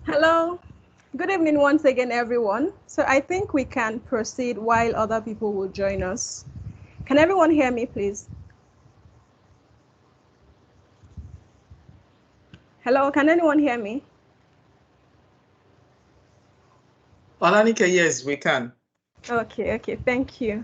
Hello. Good evening once again, everyone. So I think we can proceed while other people will join us. Can everyone hear me, please? Hello, can anyone hear me? Olanika, yes, we can. Okay, thank you.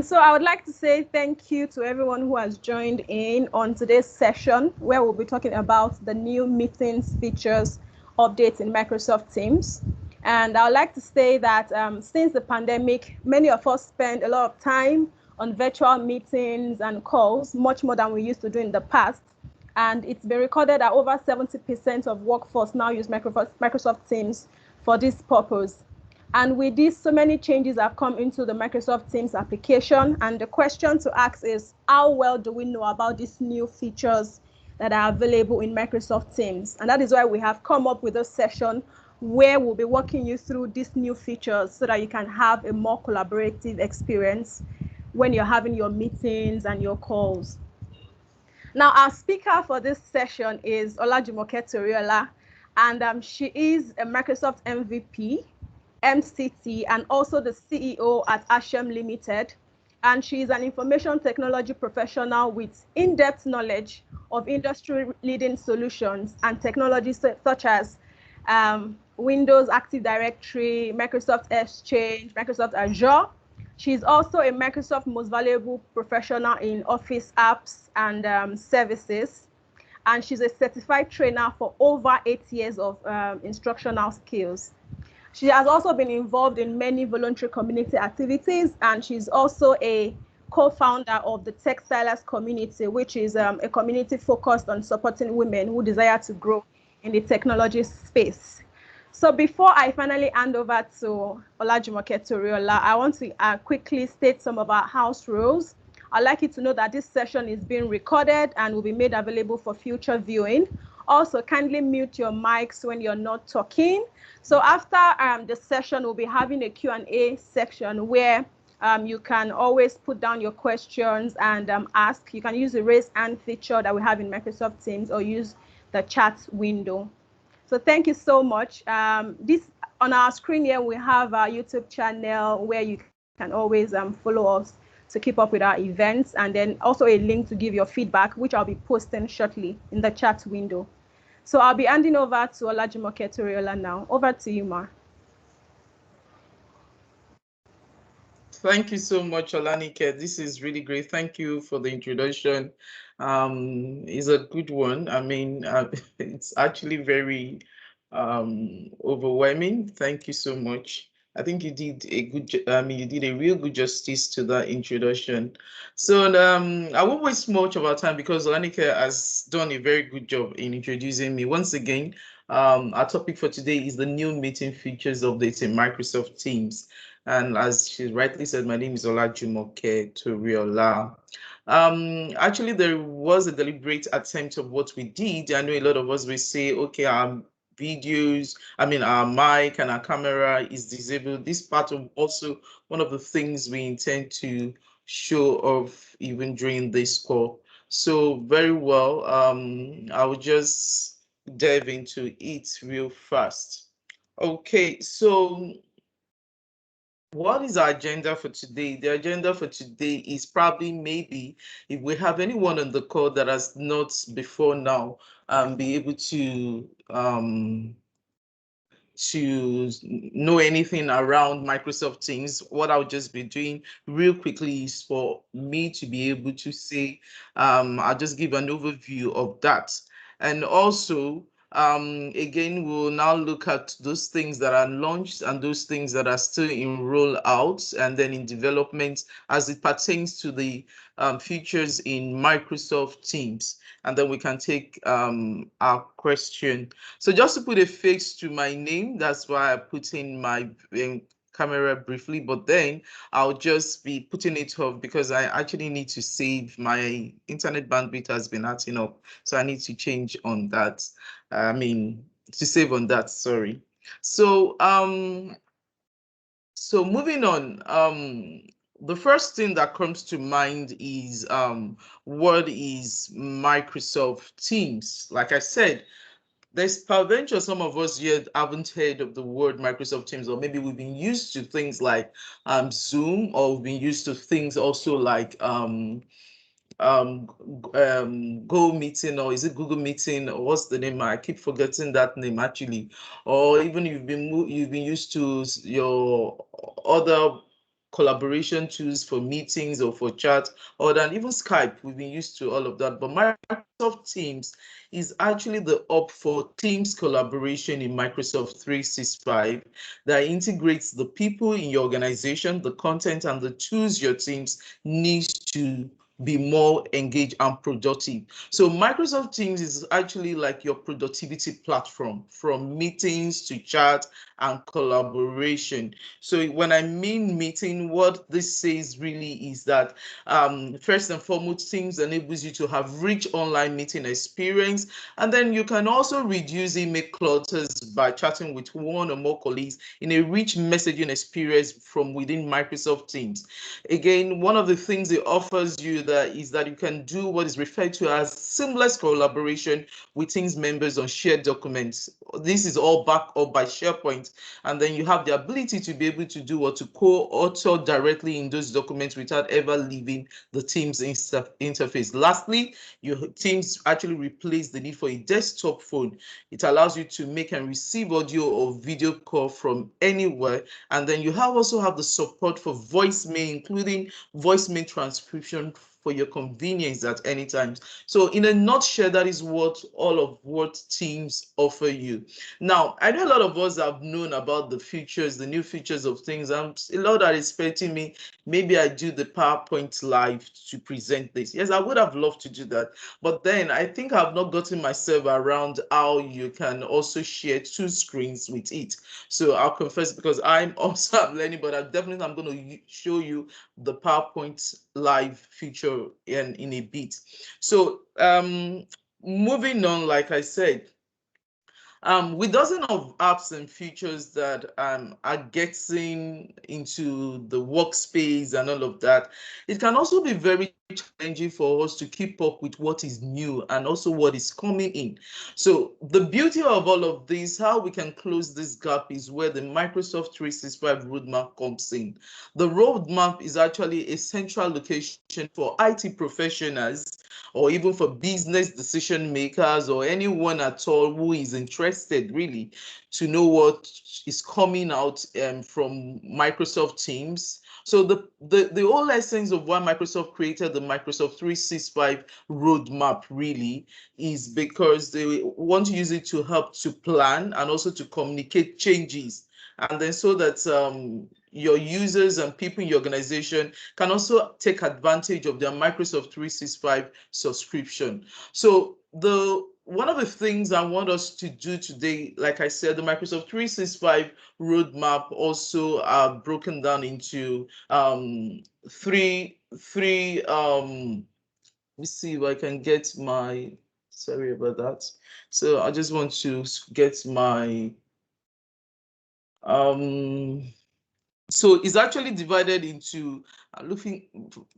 So I would like to say thank you to everyone who has joined in on today's session where we'll be talking about the new meetings features updates in Microsoft Teams. And I would like to say that since the pandemic, many of us spend a lot of time on virtual meetings and calls, much more than we used to do in the past. And it's been recorded that over 70% of workforce now use Microsoft Teams for this purpose. And with this, so many changes have come into the Microsoft Teams application. And the question to ask is, how well do we know about these new features that are available in Microsoft Teams? And that is why we have come up with a session where we'll be walking you through these new features so that you can have a more collaborative experience when you're having your meetings and your calls. Now, our speaker for this session is Olajumoke Toriola, and she is a Microsoft MVP, MCT, and also the CEO at Ashem Limited. And she is an information technology professional with in-depth knowledge of industry-leading solutions and technologies such as Windows Active Directory, Microsoft Exchange, Microsoft Azure. She's also a Microsoft Most Valuable Professional in Office apps and services. And she's a certified trainer for over 8 years of instructional skills. She has also been involved in many voluntary community activities, and she's also a co-founder of the Textiles community, which is a community focused on supporting women who desire to grow in the technology space. So before I finally hand over to Olajumoke Toriola, I want to quickly state some of our house rules. I'd like you to know that this session is being recorded and will be made available for future viewing. Also, kindly mute your mics when you're not talking. So after the session, we'll be having a Q&A section where you can always put down your questions and ask. You can use the raise hand feature that we have in Microsoft Teams or use the chat window. So thank you so much. This on our screen here, we have our YouTube channel where you can always follow us to keep up with our events, and then also a link to give your feedback, which I'll be posting shortly in the chat window. So I'll be handing over to Olajumoke Toriola now. Over to you, Ma. Thank you so much, Olanike. This is really great. Thank you for the introduction. It's a good one. I mean, it's actually very overwhelming. Thank you so much. I think you did a you did a real good justice to that introduction. So I won't waste much of our time because Olanike has done a very good job in introducing me. Once again, our topic for today is the new meeting features updates in Microsoft Teams. And as she rightly said, my name is Olajumoke Toriola. Actually, there was a deliberate attempt of what we did. I know a lot of us will say, okay, our videos, our mic and our camera is disabled. This part of also one of the things we intend to show off even during this call. So very well, I will just dive into it real fast. Okay, so what is our agenda for today? The agenda for today is probably maybe if we have anyone on the call that has not before now be able to know anything around Microsoft Teams, what I'll just be doing real quickly is for me to be able to say, I'll just give an overview of that. And also, again, we'll now look at those things that are launched and those things that are still in rollout and then in development as it pertains to the features in Microsoft Teams. And then we can take our question. So just to put a face to my name, that's why I put in my camera briefly, but then I'll just be putting it off because I actually need to save. My internet bandwidth has been acting up, so I need to change on that. To save on that, sorry. So moving on, the first thing that comes to mind is what is Microsoft Teams? Like I said, There's peradventure some of us here haven't heard of the word Microsoft Teams, or maybe we've been used to things like Zoom, or we've been used to things also like Go Meeting, or is it Google Meeting, or what's the name? I keep forgetting that name actually. Or even you've been used to your other collaboration tools for meetings or for chat, or than even Skype. We've been used to all of that, but Microsoft Teams is actually the hub for Teams collaboration in Microsoft 365 that integrates the people in your organization, the content, and the tools your teams needs to be more engaged and productive. So Microsoft Teams is actually like your productivity platform, from meetings to chat and collaboration. So when I mean meeting, what this says really is that first and foremost, Teams enables you to have rich online meeting experience, and then you can also reduce email clutters by chatting with one or more colleagues in a rich messaging experience from within Microsoft Teams. Again, one of the things it offers you is that you can do what is referred to as seamless collaboration with Teams members on shared documents. This is all backed up by SharePoint, and then you have the ability to be able to do what to co-author directly in those documents without ever leaving the Teams interface. Lastly, your Teams actually replace the need for a desktop phone. It allows you to make and receive audio or video call from anywhere, and then you also have the support for voicemail, including voicemail transcription for your convenience at any time. So in a nutshell, that is what Teams offer you. Now, I know a lot of us have known about the features, the new features of things, and a lot are expecting me, maybe I do the PowerPoint live to present this. Yes, I would have loved to do that, but then I think I've not gotten myself around how you can also share two screens with it. So I'll confess, because I'm also learning, but I'm going to show you the PowerPoint live feature in a bit. So moving on, like I said, with dozens of apps and features that are getting into the workspace and all of that, it can also be very challenging for us to keep up with what is new and also what is coming in. So the beauty of all of this, how we can close this gap, is where the Microsoft 365 roadmap comes in. The roadmap is actually a central location for IT professionals, or even for business decision makers, or anyone at all who is interested really to know what is coming out from Microsoft Teams. So the whole essence of why Microsoft created the Microsoft 365 roadmap really is because they want to use it to help to plan and also to communicate changes, and then so that your users and people in your organization can also take advantage of their Microsoft 365 subscription. So one of the things I want us to do today, like I said, the Microsoft 365 roadmap also are broken down into three let me see if I can get my, sorry about that. So I just want to get my so it's actually divided into, looking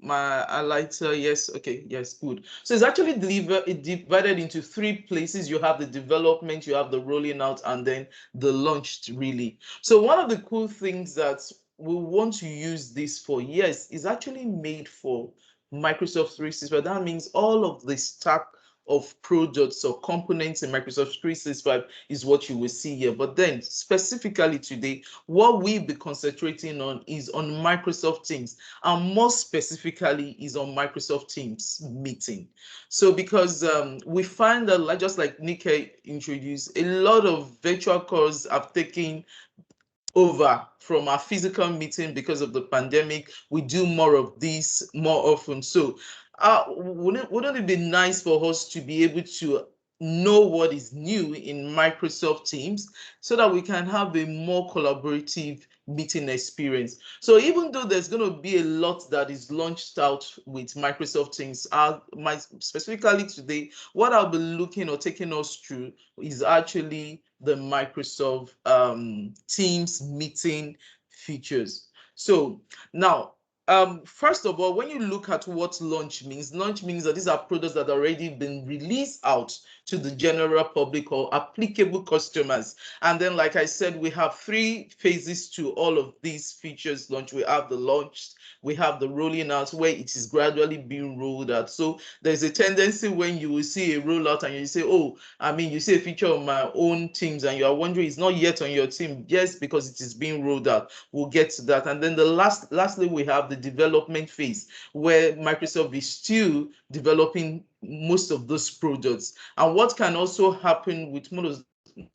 my highlighter, yes, okay, yes, good. So it's actually divided into three places. You have the development, you have the rolling out, and then the launch really. So one of the cool things that we want to use this for, yes, is actually made for Microsoft 365. That means all of the stack of products or components in Microsoft 365 is what you will see here. But then specifically today, what we'll be concentrating on is on Microsoft Teams, and more specifically is on Microsoft Teams Meeting. So because we find that, just like Nike introduced, a lot of virtual calls have taken over from our physical meeting because of the pandemic. We do more of this more often. So wouldn't it be nice for us to be able to know what is new in Microsoft Teams so that we can have a more collaborative meeting experience? So even though there's going to be a lot that is launched out with Microsoft Teams, specifically today, what I'll be looking or taking us through is actually the Microsoft Teams meeting features. So now, first of all, when you look at what launch means that these are products that have already been released out to the general public or applicable customers. And then, like I said, we have 3 phases to all of these features launch. We have the launch, we have the rolling out, where it is gradually being rolled out. So there's a tendency when you will see a rollout and you say, oh, I mean, you see a feature on my own teams and you are wondering it's not yet on your team. Yes, because it is being rolled out. We'll get to that. And then lastly, we have the development phase, where Microsoft is still developing most of those products. And what can also happen with most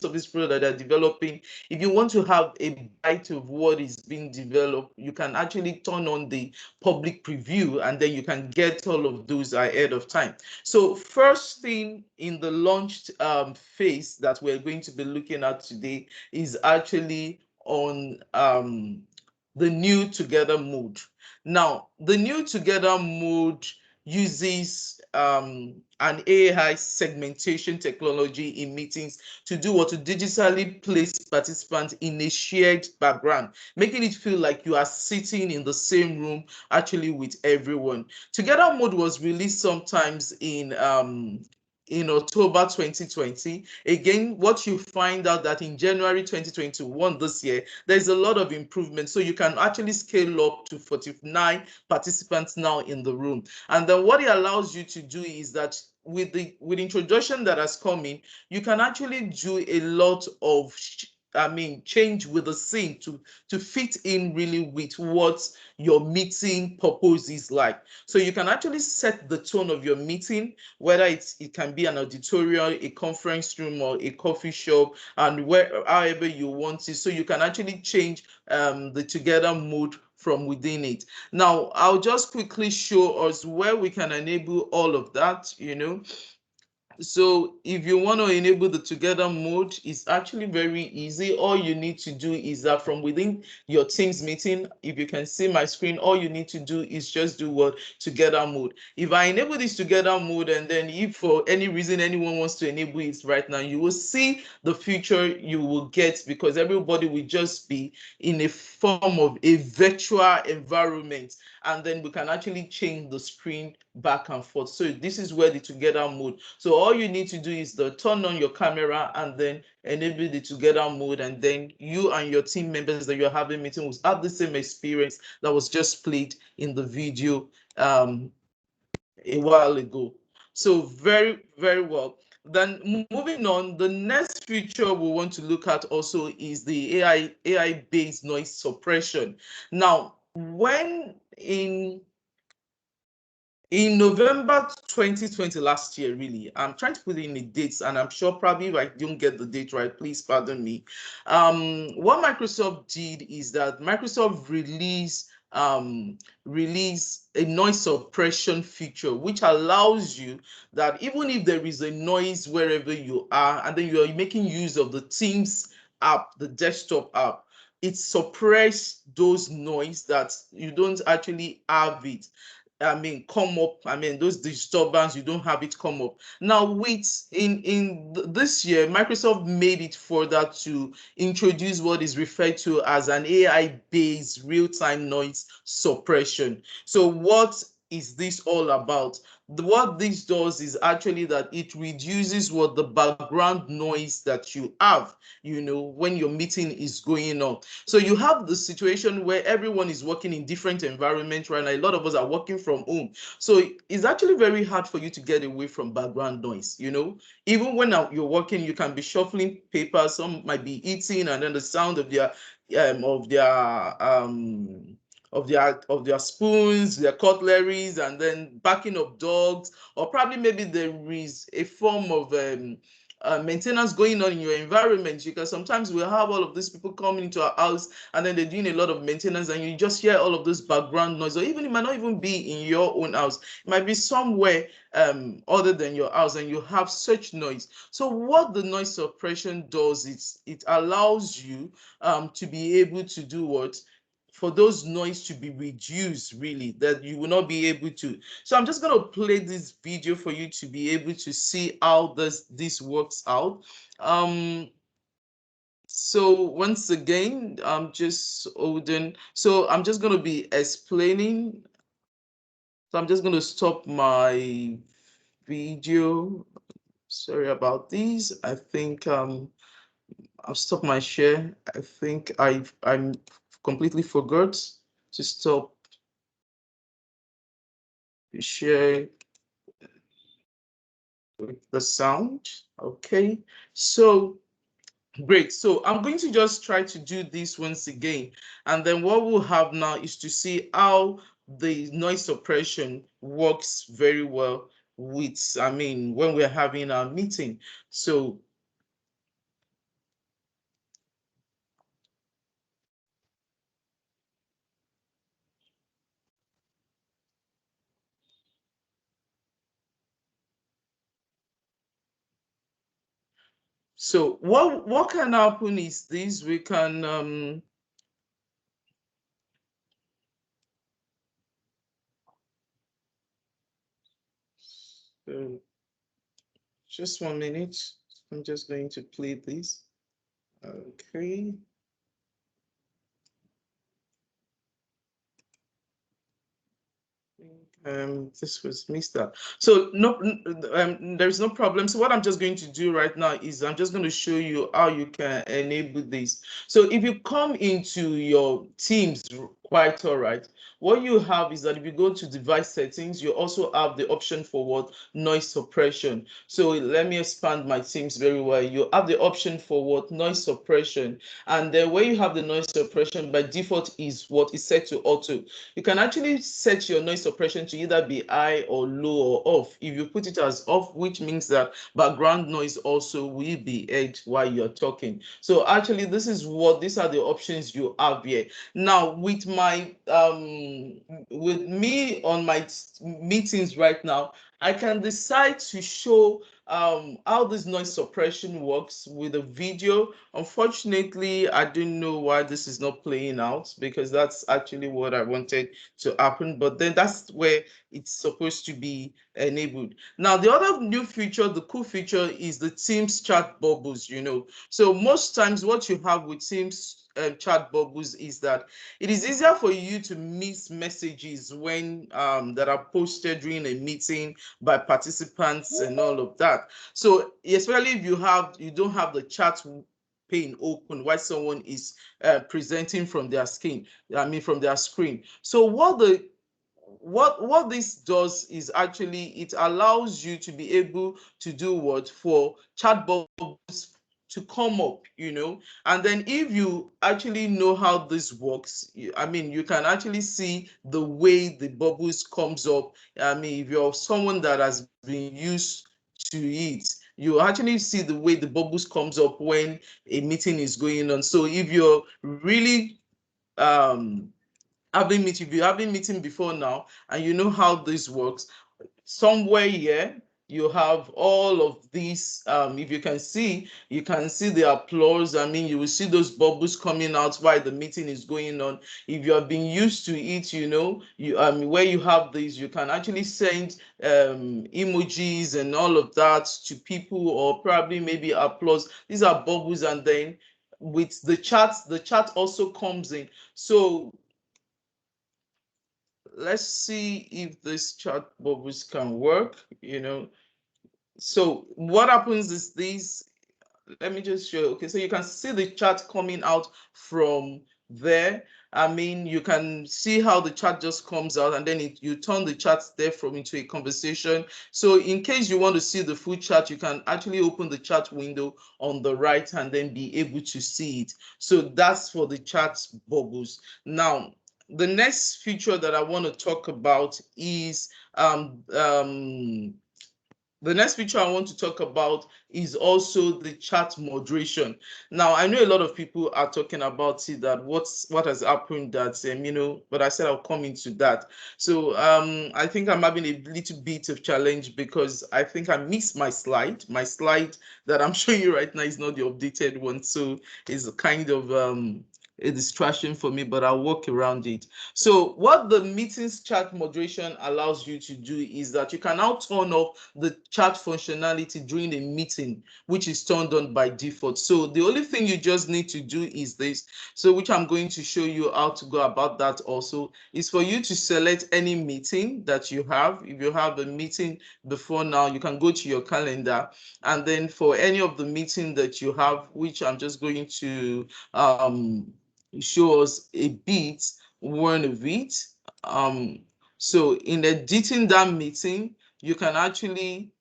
of these products that are developing, if you want to have a bite of what is being developed, you can actually turn on the public preview and then you can get all of those ahead of time. So first thing in the launch phase that we're going to be looking at today is actually on the new together mode. Now, the new together mode uses an AI segmentation technology in meetings to do what? To digitally place participants in a shared background, making it feel like you are sitting in the same room actually with everyone. Together mode was released sometimes in October 2020. Again, what you find out that in January 2021, this year, there's a lot of improvement. So you can actually scale up to 49 participants now in the room. And then what it allows you to do is that with the introduction that has come in, you can actually do a lot of change with the scene to fit in really with what your meeting purpose is like. So you can actually set the tone of your meeting, whether it can be an auditorium, a conference room, or a coffee shop, and however you want it. So you can actually change the together mode from within it. Now, I'll just quickly show us where we can enable all of that, So if you want to enable the together mode, it's actually very easy. All you need to do is that from within your Teams meeting, if you can see my screen, all you need to do is just do what? Together mode. If I enable this together mode, and then if for any reason anyone wants to enable it right now, you will see the feature you will get, because everybody will just be in a form of a virtual environment, and then we can actually change the screen back and forth. So this is where the together mode. So all you need to do is turn on your camera and then enable the together mode, and then you and your team members that you're having meeting will have the same experience that was just played in the video a while ago. So very, very well. Then moving on, the next feature we want to look at also is the AI-based noise suppression. Now, when in November 2020, last year, really, I'm trying to put in the dates, and I'm sure probably if I don't get the date right, please pardon me. What Microsoft did is that Microsoft released a noise suppression feature, which allows you that even if there is a noise wherever you are, and then you are making use of the Teams app, the desktop app, it suppresses those noise that you don't actually have it come up. Those disturbance, you don't have it come up. Now, this year, Microsoft made it further to introduce what is referred to as an AI-based real-time noise suppression. So what is this all about? What this does is actually that it reduces what the background noise that you have, when your meeting is going on. So you have the situation where everyone is working in different environments right now. A lot of us are working from home. So it's actually very hard for you to get away from background noise, Even when you're working, you can be shuffling papers, some might be eating, and then the sound of their spoons, their cutleries, and then barking of dogs, or probably maybe there is a form of maintenance going on in your environment, because sometimes we'll have all of these people coming into our house and then they're doing a lot of maintenance, and you just hear all of this background noise. Or even it might not even be in your own house, it might be somewhere other than your house, and you have such noise. So what the noise suppression does is it allows you to be able to do what? For those noise to be reduced, really, that you will not be able to. So I'm just going to play this video for you to be able to see how this works out. So once again, I'm just holding. So I'm just going to be explaining. So I'm just going to stop my video. Sorry about this. I think I'll stop my share. I think I'm completely forgot to stop the share with the sound. Okay, so great. So I'm going to just try to do this once again. And then what we'll have now is to see how the noise suppression works very well with, I mean, when we're having our meeting. So what can happen is this, we can so just 1 minute. I'm just going to play this. Okay. This was missed out. So no, there's no problem. So what I'm just going to do right now is I'm just going to show you how you can enable this. So if you come into your Teams, quite all right, what you have is that if you go to device settings, you also have the option for what? Noise suppression. So let me expand my Teams very well. You have the option for what? Noise suppression. And then where you have the noise suppression, by default is what is set to auto. You can actually set your noise suppression to either be high or low or off. If you put it as off, which means that background noise also will be heard while you're talking. So actually, these are the options you have here. Now, with me on my meetings right now, I can decide to show how this noise suppression works with a video. Unfortunately, I don't know why this is not playing out, because that's actually what I wanted to happen, but then that's where it's supposed to be enabled. Now, the other new feature, the cool feature, is the Teams chat bubbles, So most times what you have with Teams chat bubbles is that it is easier for you to miss messages when that are posted during a meeting by participants and all of that. So especially if you don't have the chat pane open while someone is presenting from their from their screen. So what this does is actually it allows you to be able to do what? For chat bubbles to come up, and then if you actually know how this works, you can actually see the way the bubbles comes up. If you're someone that has been used to it, you actually see the way the bubbles comes up when a meeting is going on. So if you're really if you have been meeting before now and you know how this works, somewhere here you have all of these. If you can see, the applause. You will see those bubbles coming out while the meeting is going on. If you have been used to it, where you have these, you can actually send emojis and all of that to people, or probably maybe applause. These are bubbles, and then with the chat also comes in. So let's see if this chat bubbles can work. So what happens is this. Let me just show. Okay, so you can see the chat coming out from there. You can see how the chat just comes out, and then you turn the chat there into a conversation. So in case you want to see the full chat, you can actually open the chat window on the right and then be able to see it. So that's for the chat bubbles. Now, the next feature that I want to talk about is the next feature I want to talk about is also the chat moderation. Now, I know a lot of people are talking about it, that what has happened, that but I said I'll come into that. So I think I'm having a little bit of challenge because I think I missed my slide. My slide that I'm showing you right now is not the updated one, so it's kind of a distraction for me, but I'll work around it. So what the meetings chat moderation allows you to do is that you can now turn off the chat functionality during a meeting, which is turned on by default. So the only thing you just need to do is this. So which I'm going to show you how to go about that also, is for you to select any meeting that you have. If you have a meeting before now, you can go to your calendar, and then for any of the meeting that you have, which I'm just going to show us a bit, one of it. So in editing that meeting, you can actually,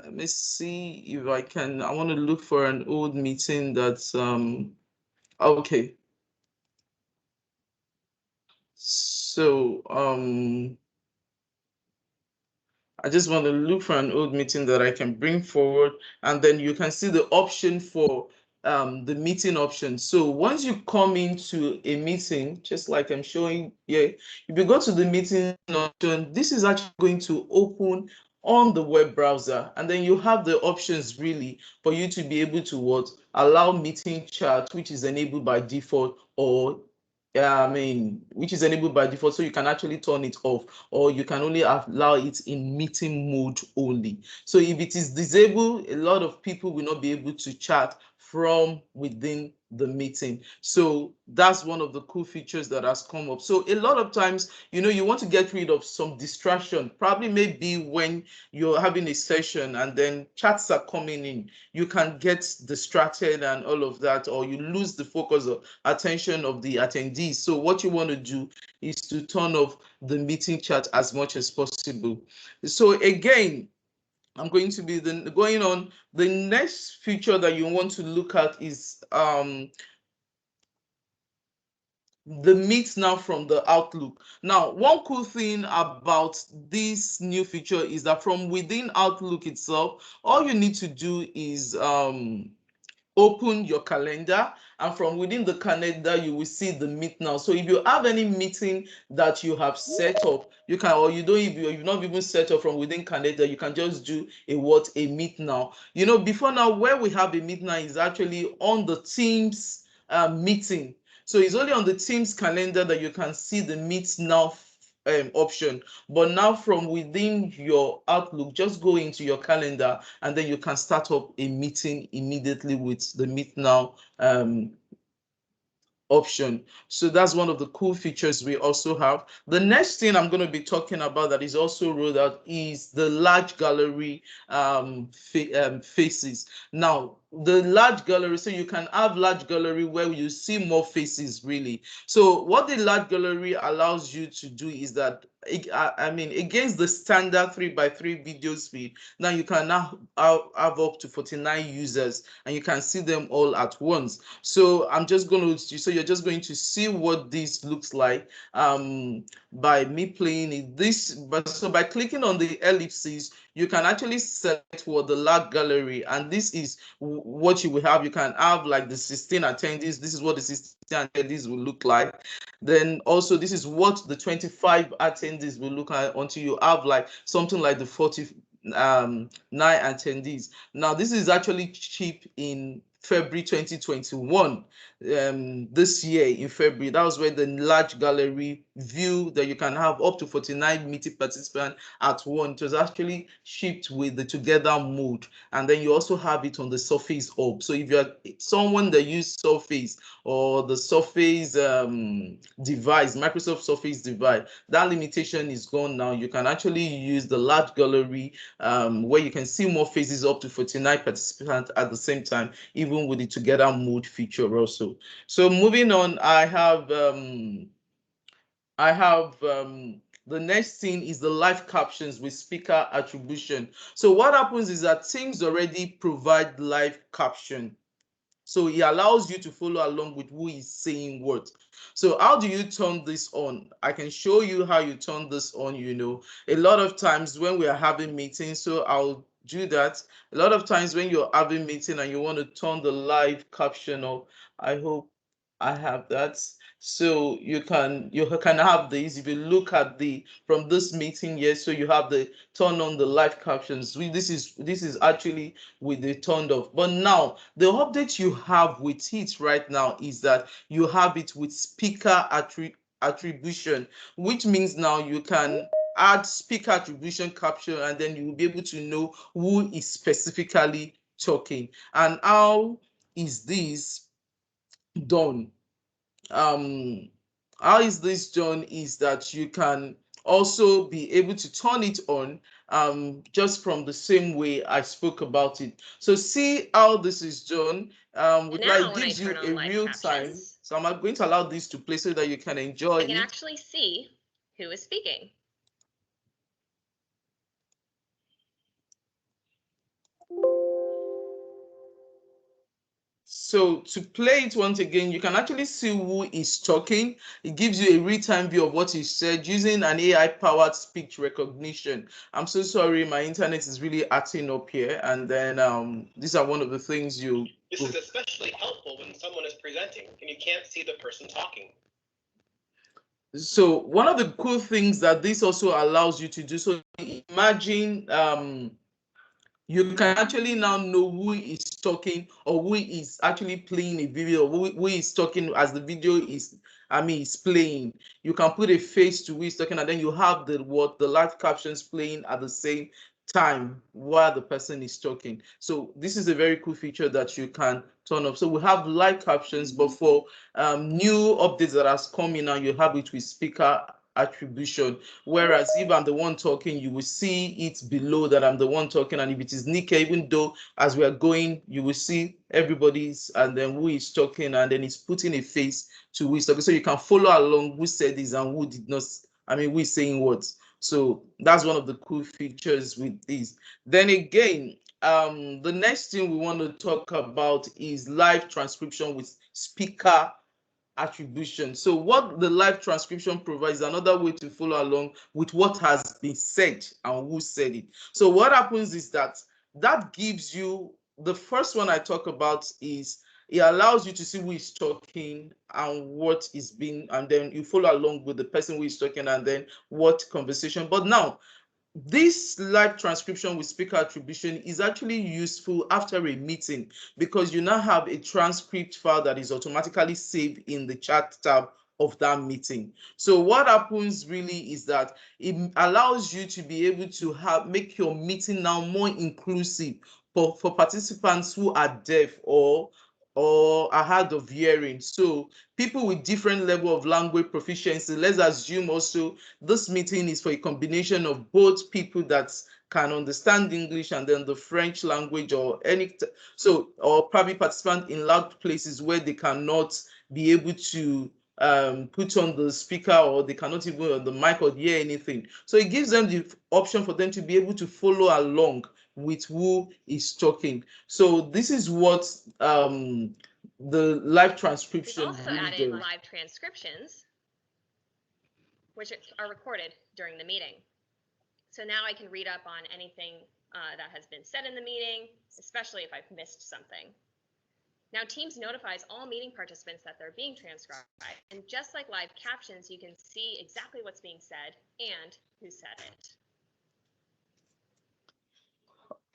let me see if I can, I want to look for an old meeting that's, okay. So I just want to look for an old meeting that I can bring forward, and then you can see the option for the meeting option. So once you come into a meeting, just like I'm showing here, if you go to the meeting option, this is actually going to open on the web browser, and then you have the options really for you to be able to what, allow meeting chat, which is enabled by default, or which is enabled by default, so you can actually turn it off, or you can only allow it in meeting mode only. So if it is disabled, a lot of people will not be able to chat from within the meeting. So that's one of the cool features that has come up. So a lot of times, you want to get rid of some distraction, probably maybe when you're having a session and then chats are coming in, you can get distracted and all of that, or you lose the focus of attention of the attendees. So what you want to do is to turn off the meeting chat as much as possible. So again, I'm going to be going on. The next feature that you want to look at is the Meet now from the Outlook. Now, one cool thing about this new feature is that from within Outlook itself, all you need to do is open your calendar, and from within the calendar you will see the Meet now. So if you have any meeting that you have set up, you can, or you don't even, you've not even set up from within calendar, you can just do a Meet now. Before now, where we have a Meet now is actually on the Teams meeting. So it's only on the Teams calendar that you can see the Meet now option. But now from within your Outlook, just go into your calendar, and then you can start up a meeting immediately with the Meet Now option. So that's one of the cool features we also have. The next thing I'm going to be talking about that is also rolled out is the large gallery faces. Now, the large gallery, so you can have large gallery where you see more faces really. So what the large gallery allows you to do is that, against the standard 3x3 video speed, now you can now have up to 49 users, and you can see them all at once. So you're just going to see what this looks like by me playing it. So by clicking on the ellipses, you can actually select for the large gallery, and this is what you will have. You can have like the 16 attendees. This is what the 16 attendees will look like. Then also this is what the 25 attendees will look like until you have like something like the 49 attendees. Now this is actually cheap in February 2021. This year in February, that was where the large gallery view that you can have up to 49 meeting participants at once. It was actually shipped with the together mode, and then you also have it on the Surface Hub. So if you're someone that uses Surface or the Surface device, Microsoft Surface device, that limitation is gone now. You can actually use the large gallery where you can see more faces, up to 49 participants at the same time, even with the together mode feature also. So moving on, I have the next thing is the live captions with speaker attribution. So what happens is that Teams already provide live caption. So it allows you to follow along with who is saying what. So how do you turn this on? I can show you how you turn this on. A lot of times when we are having meetings, so I'll do that. A lot of times when you're having meeting and you want to turn the live caption off, I hope I have that. So you can have these. If you look at the from this meeting here, so you have the turn on the live captions. This is actually with the turned off. But now the update you have with it right now is that you have it with speaker attribution, which means now you can add speaker attribution caption, and then you will be able to know who is specifically talking. And how is this done? How is this done is that you can also be able to turn it on just from the same way I spoke about it. So see how this is done. With like gives you a real time. So I'm going to allow this to play so that you can enjoy it. I can actually see who is speaking. So to play it once again, you can actually see who is talking. It gives you a real-time view of what is said using an AI-powered speech recognition. I'm so sorry, my internet is really acting up here. And then these are one of the things you... This is especially helpful when someone is presenting and you can't see the person talking. So one of the cool things that this also allows you to do, so imagine you can actually now know who is talking or who is actually playing a video, who is talking as the video is playing. You can put a face to who is talking, and then you have the live captions playing at the same time while the person is talking. So this is a very cool feature that you can turn off. So we have live captions, but for new updates that has come in now, you have it with speaker attribution, whereas if I'm the one talking, you will see it below that I'm the one talking. And if it is Nika, even though as we are going, you will see everybody's and then who is talking, and then it's putting a face to who is talking, so you can follow along who said this and who did not, who is saying what. So that's one of the cool features with this. Then again, the next thing we want to talk about is live transcription with speaker attribution. So what the live transcription provides another way to follow along with what has been said and who said it. So what happens is that gives you, the first one I talk about is it allows you to see who is talking and what is being, and then you follow along with the person who is talking and then what conversation. But now this live transcription with speaker attribution is actually useful after a meeting, because you now have a transcript file that is automatically saved in the chat tab of that meeting. So what happens really is that it allows you to be able to make your meeting now more inclusive for participants who are deaf or are hard of hearing. So people with different level of language proficiency. Let's assume also this meeting is for a combination of both people that can understand English and then the French language, or or probably participant in loud places where they cannot be able to put on the speaker, or they cannot even on the mic or hear anything. So it gives them the option for them to be able to follow along with who is talking. So this is what the live transcription We've also added live transcriptions, which are recorded during the meeting. So now I can read up on anything that has been said in the meeting, especially if I've missed something. Now Teams notifies all meeting participants that they're being transcribed, and just like live captions, you can see exactly what's being said and who said it.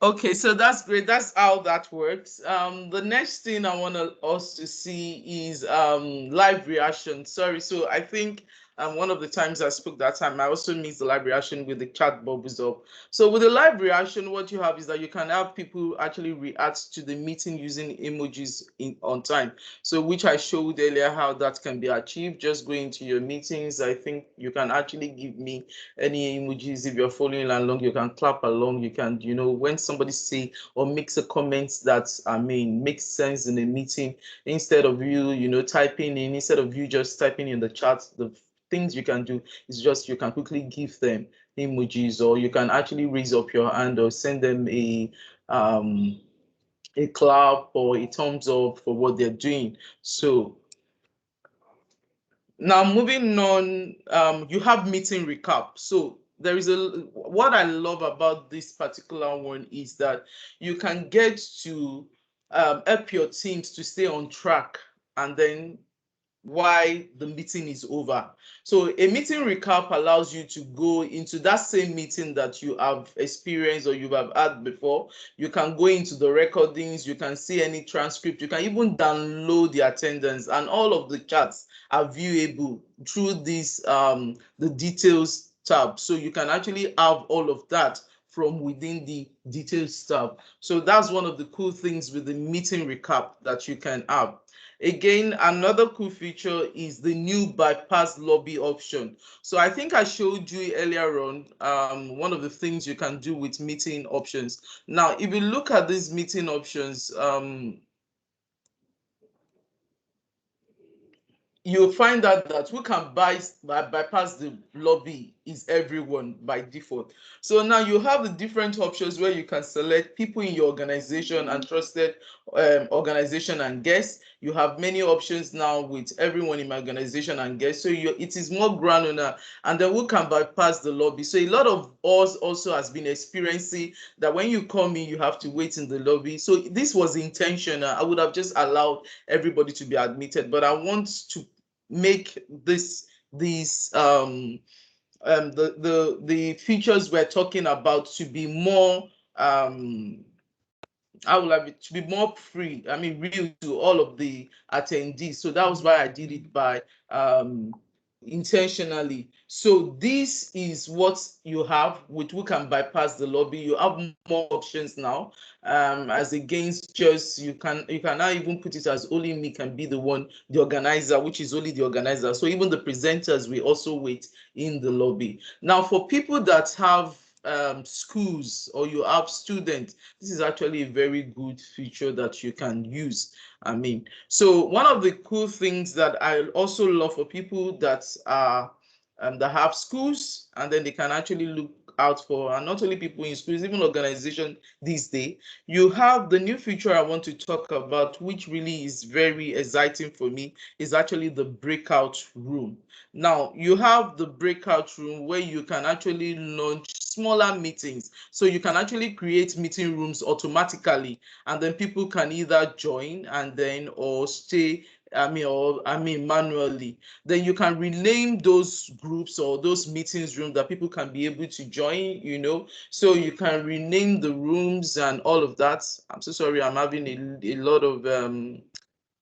Okay, so that's great. That's how that works. The next thing I want us to see is live reaction. Sorry, so I think one of the times I spoke that time, I also missed the live reaction with the chat bubbles up. So with the live reaction, what you have is that you can have people actually react to the meeting using emojis on time. So which I showed earlier how that can be achieved. Just going to your meetings, I think you can actually give me any emojis. If you're following along, you can clap along. You can, when somebody say or makes a comment that makes sense in a meeting, instead of you typing in, instead of you just typing in the chat, the things you can do is just you can quickly give them emojis, or you can actually raise up your hand or send them a clap or a thumbs up for what they're doing. So now moving on, you have meeting recap. So there is what I love about this particular one is that you can get to help your teams to stay on track, and then why the meeting is over. So a meeting recap allows you to go into that same meeting that you have experienced or you have had before. You can go into the recordings, you can see any transcript, you can even download the attendance, and all of the chats are viewable through this the details tab. So you can actually have all of that from within the details tab. So that's one of the cool things with the meeting recap that you can have. Again, another cool feature is the new bypass lobby option. So I think I showed you earlier on one of the things you can do with meeting options. Now, if you look at these meeting options, you'll find out that who can bypass the lobby is everyone by default. So now you have the different options where you can select people in your organization and trusted organization and guests. You have many options now with everyone in my organization and guests. So it is more granular. And then who can bypass the lobby? So a lot of us also has been experiencing that when you come in, you have to wait in the lobby. So this was intentional. I would have just allowed everybody to be admitted, but I want to make these the features we're talking about to be more I would like it to be more free, I mean real to all of the attendees. So that was why I did it by intentionally. So this is what you have with who can bypass the lobby. You have more options now, as against just you can now even put it as only me can be the one, the organizer, which is only the organizer. So even the presenters will also wait in the lobby. Now for people that have schools or you have students, this is actually a very good feature that you can use. I mean, so one of the cool things that I also love for people that are that have schools, and then they can actually look out for, and not only people in schools, even organizations these days, you have the new feature I want to talk about, which really is very exciting for me, is actually the breakout room. Now you have the breakout room where you can actually launch smaller meetings. So you can actually create meeting rooms automatically, and then people can either join and then or stay, manually. Then you can rename those groups or those meetings rooms that people can be able to join, you know. So you can rename the rooms and all of that. I'm so sorry, I'm having a lot of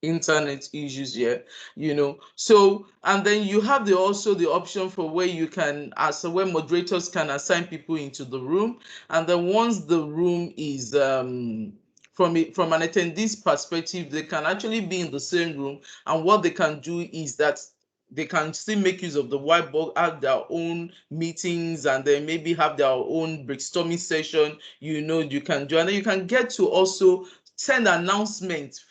internet issues here, you know. So and then you have also the option for where you can where moderators can assign people into the room, and then once the room is from an attendee's perspective, they can actually be in the same room, and what they can do is that they can still make use of the whiteboard, have their own meetings, and then maybe have their own brainstorming session, you know. You can join, and you can get to also send announcements,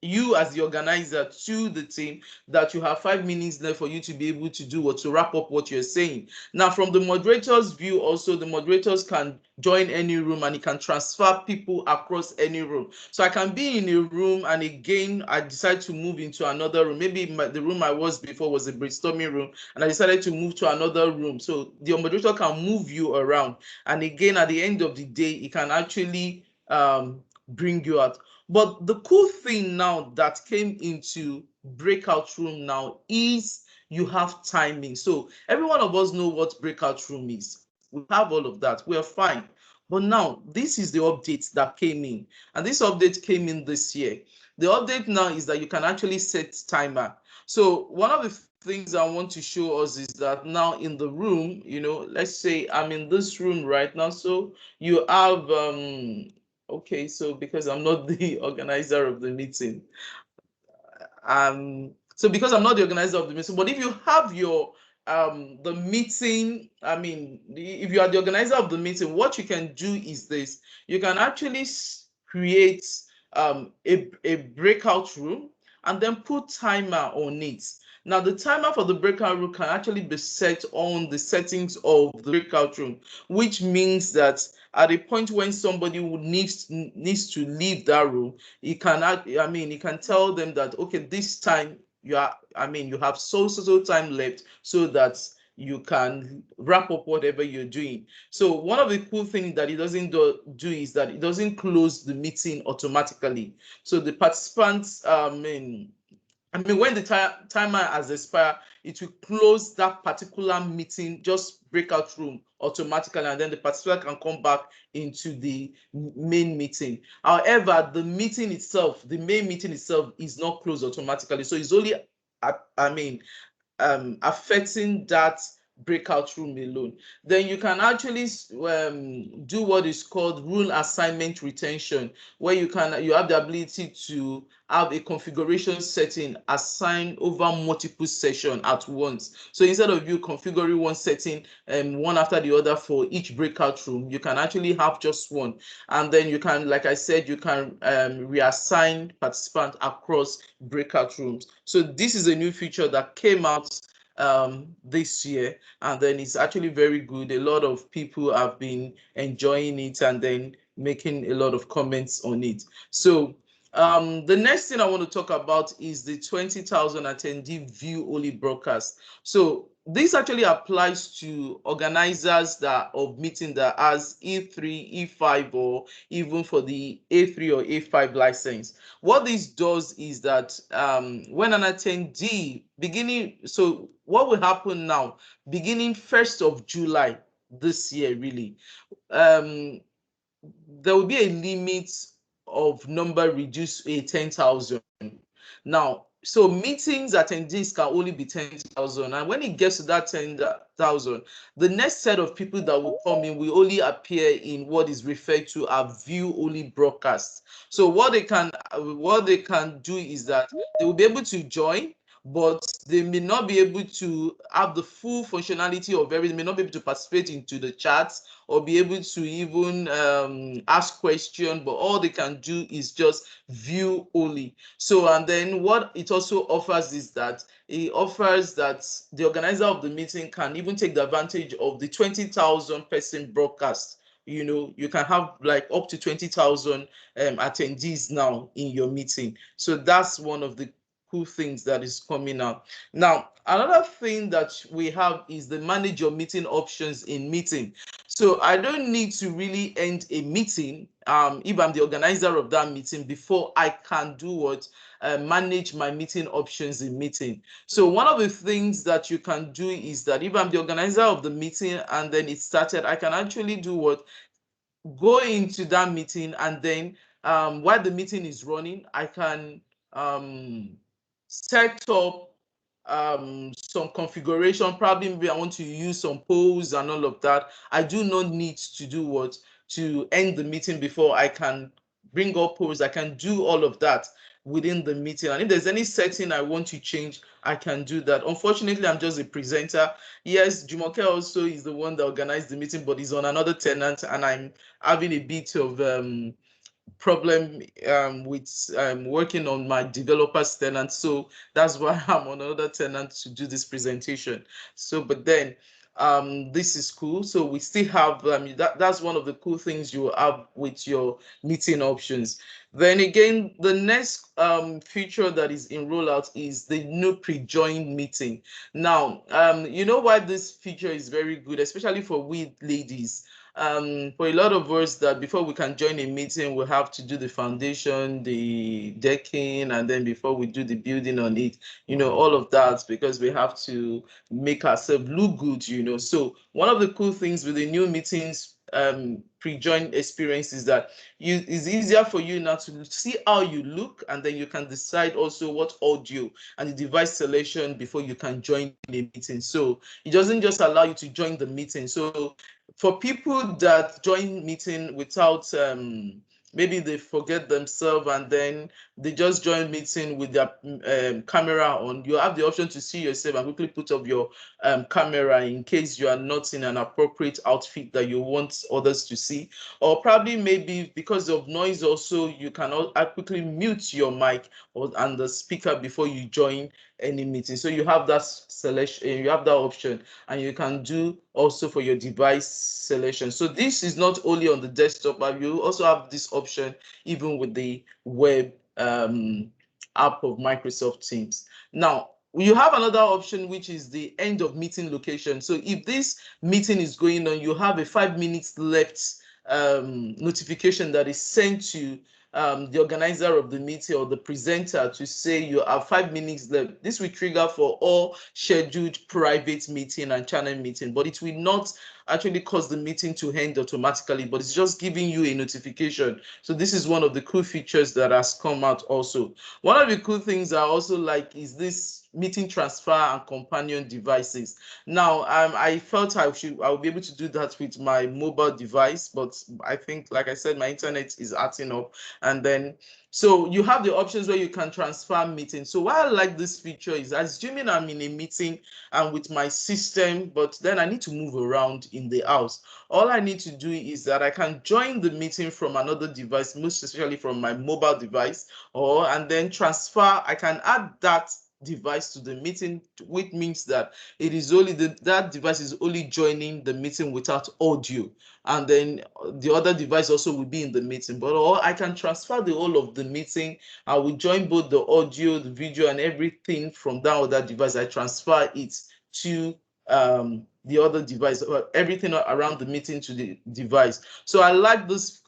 you as the organizer, to the team that you have 5 minutes left for you to be able to do or to wrap up what you're saying. Now from the moderator's view also, the moderators can join any room and it can transfer people across any room. So I can be in a room and again I decide to move into another room. Maybe the room I was before was a brainstorming room and I decided to move to another room. So the moderator can move you around, and again at the end of the day it can actually bring you out. But the cool thing now that came into breakout room now is you have timing. So every one of us know what breakout room is. We have all of that. We are fine. But now this is the update that came in, and this update came in this year. The update now is that you can actually set timer. So one of the things I want to show us is that now in the room, you know, let's say I'm in this room right now. So you have okay, so because I'm not the organizer of the meeting, so because I'm not the organizer of the meeting, but if you have your the meeting, I mean, if you are the organizer of the meeting, what you can do is this: you can actually create a breakout room and then put timer on it. Now the timer for the breakout room can actually be set on the settings of the breakout room, which means that at a point when somebody would needs to leave that room, you can you can tell them that, okay, this time you have so time left, so that you can wrap up whatever you're doing. So one of the cool things that it doesn't do is that it doesn't close the meeting automatically. So the participants I mean, when the timer has expired, it will close that particular meeting, just breakout room automatically, and then the participant can come back into the main meeting. However, the meeting itself, the main meeting itself, is not closed automatically. So it's only, affecting that breakout room alone. Then you can actually do what is called rule assignment retention, where you have the ability to have a configuration setting assigned over multiple sessions at once. So instead of you configuring one setting one after the other for each breakout room, you can actually have just one. And then you can, like I said, you can reassign participants across breakout rooms. So this is a new feature that came out this year, and then it's actually very good. A lot of people have been enjoying it and then making a lot of comments on it. So the next thing I want to talk about is the 20,000 attendee view only broadcast. So this actually applies to organizers of meeting that has E3, E5, or even for the A3 or A5 license. What this does is that when an attendee so what will happen now, beginning 1st of July this year, really, there will be a limit of number reduced to 10,000. Now, so meetings attendees can only be 10,000, and when it gets to that 10,000, the next set of people that will come in will only appear in what is referred to as view only broadcast. So what they can do is that they will be able to join, but they may not be able to have the full functionality of everything. They may not be able to participate into the chats or be able to even ask questions, but all they can do is just view only. So, and then what it also offers is that it offers that the organizer of the meeting can even take the advantage of the 20,000 person broadcast. You know, you can have like up to 20,000 attendees now in your meeting. So that's one of the cool things that is coming out. Now, another thing that we have is the manage your meeting options in meeting. So I don't need to really end a meeting if I'm the organizer of that meeting before I can do what? Manage my meeting options in meeting. So one of the things that you can do is that if I'm the organizer of the meeting and then it started, I can actually do what? Go into that meeting, and then while the meeting is running, I can set up some configuration. Probably maybe I want to use some polls and all of that. I do not need to do what? To end the meeting before I can bring up polls. I can do all of that within the meeting. And if there's any setting I want to change, I can do that. Unfortunately, I'm just a presenter. Yes, Jumoke also is the one that organized the meeting, but he's on another tenant, and I'm having a bit of problem with working on my developer's tenant. So that's why I'm on another tenant to do this presentation. So, but then this is cool. So we still have that's one of the cool things you have with your meeting options. Then again, the next feature that is in rollout is the new pre-join meeting. Now, you know why this feature is very good, especially for we ladies. For a lot of us, that before we can join a meeting, we have to do the foundation, the decking, and then before we do the building on it, you know, all of that, because we have to make ourselves look good, you know. So one of the cool things with the new meetings pre-join experience is that it's easier for you now to see how you look, and then you can decide also what audio and the device selection before you can join a meeting. So it doesn't just allow you to join the meeting. So for people that join meeting without maybe they forget themselves and then they just join meeting with their camera on, you have the option to see yourself and quickly put up your camera in case you are not in an appropriate outfit that you want others to see. Or probably maybe because of noise also, you can quickly mute your mic and the speaker before you join any meeting. So you have that selection, you have that option, and you can do also for your device selection. So this is not only on the desktop, but you also have this option even with the web app of Microsoft Teams. Now, you have another option, which is the end of meeting location. So if this meeting is going on, you have a 5 minutes left notification that is sent to the organizer of the meeting or the presenter to say you have 5 minutes left. This will trigger for all scheduled private meeting and channel meeting, but it will not actually cause the meeting to end automatically, but it's just giving you a notification. So this is one of the cool features that has come out also. One of the cool things I also like is this meeting transfer and companion devices. Now, I felt I will be able to do that with my mobile device, but I think, like I said, my internet is acting up. And then, so you have the options where you can transfer meetings. So why I like this feature is, assuming I'm in a meeting and with my system, but then I need to move around in the house. All I need to do is that I can join the meeting from another device, most especially from my mobile device, and then transfer. I can add that device to the meeting, which means that it is only that device is only joining the meeting without audio, and then the other device also will be in the meeting. But or I can transfer the whole of the meeting. I will join both the audio, the video, and everything from that other device. I transfer it to the other device, or everything around the meeting to the device. So I like this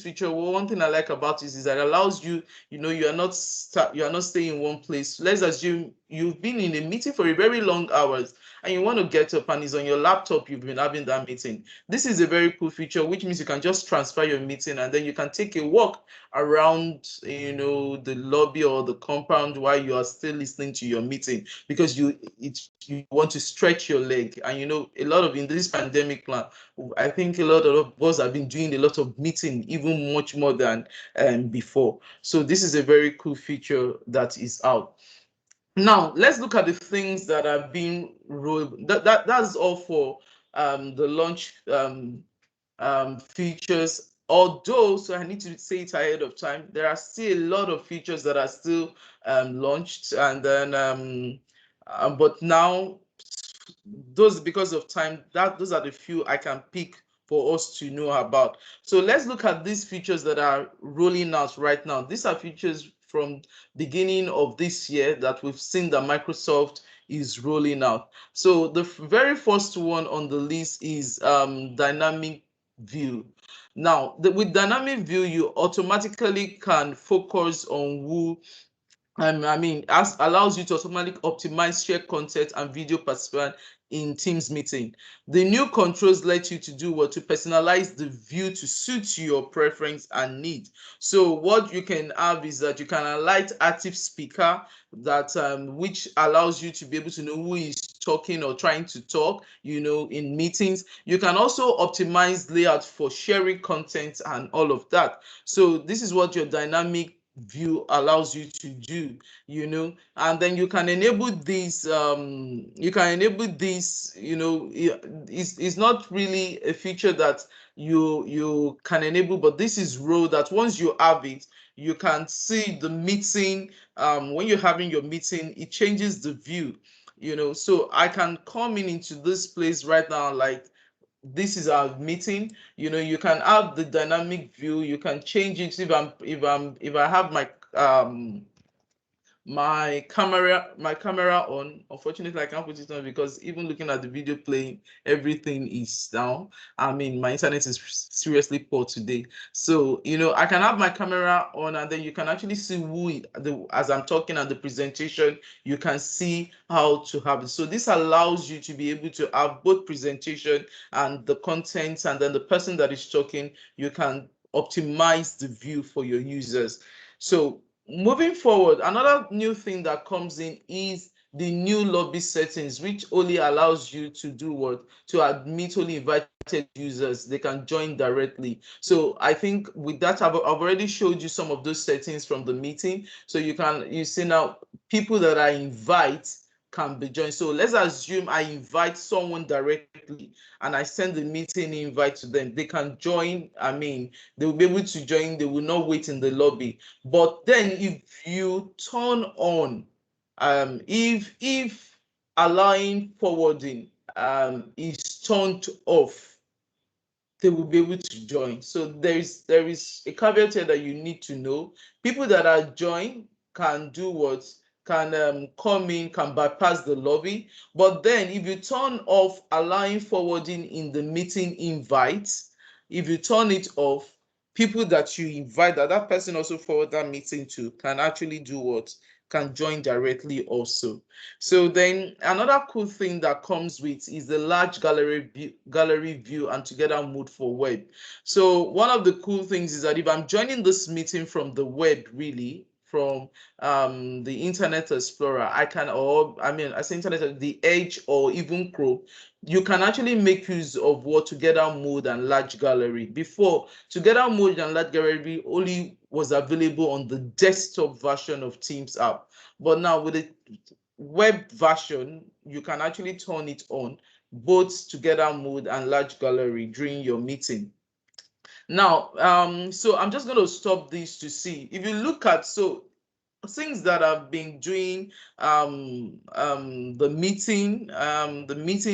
feature. Well, one thing I like about this is that it allows you, you are not staying in one place. Let's assume you've been in a meeting for a very long hours and you want to get up and it's on your laptop, you've been having that meeting. This is a very cool feature, which means you can just transfer your meeting and then you can take a walk around, the lobby or the compound while you are still listening to your meeting, because you want to stretch your leg. And a lot of, in this pandemic plan, I think a lot of us have been doing a lot of meeting, even much more than before. So this is a very cool feature that is out. Now, let's look at the things that have been rolled. That's all for the launch features. Although, so I need to say it ahead of time, there are still a lot of features that are still launched, and then but now, those, because of time, those are the few I can pick for us to know about. So let's look at these features that are rolling out right now. These are features from beginning of this year that we've seen that Microsoft is rolling out. So the very first one on the list is dynamic view. Now, with dynamic view, you automatically can focus on who allows you to automatically optimize share content and video participant in Teams meeting. The new controls let you to do what? To personalize the view to suit your preference and need. So what you can have is that you can highlight active speaker, that which allows you to be able to know who is talking or trying to talk, in meetings. You can also optimize layout for sharing content and all of that. So this is what your dynamic view allows you to do, and then you can enable this it's not really a feature that you can enable, but this is role that once you have it, you can see the meeting. When you're having your meeting, it changes the view, so I can come into this place right now, like this is our meeting. You can have the dynamic view. You can change it. If I have my camera on, unfortunately I can't put it on because even looking at the video playing, everything is down. My internet is seriously poor today. So I can have my camera on, and then you can actually see as I'm talking, and the presentation, you can see how to have it. So this allows you to be able to have both presentation and the contents, and then the person that is talking, you can optimize the view for your users. So moving forward, another new thing that comes in is the new lobby settings, which only allows you to do what? To admit only invited users. They can join directly. So I think with that, I've already showed you some of those settings from the meeting. So you see now people that I invite can be joined. So let's assume I invite someone directly and I send the meeting invite to them. They can join. They will be able to join. They will not wait in the lobby. But then if you turn on, if allowing forwarding is turned off, they will be able to join. So there is a caveat here that you need to know. People that are joined can do what? Can come in, can bypass the lobby. But then if you turn off allowing forwarding in the meeting invites, if you turn it off, people that you invite, that person also forward that meeting to, can actually do what? Can join directly also. So then another cool thing that comes with is the large gallery view and together mode for web. So one of the cool things is that if I'm joining this meeting from the web, really from the Internet Explorer, I can, or I mean, I say Internet, the Edge or even Chrome, you can actually make use of what together mode and large gallery. Before, together mode and large gallery only was available on the desktop version of Teams app, but now with the web version, you can actually turn it on, both together mode and large gallery, during your meeting. Now, so I'm just going to stop this to see if you look at, so things that I've been doing, the meeting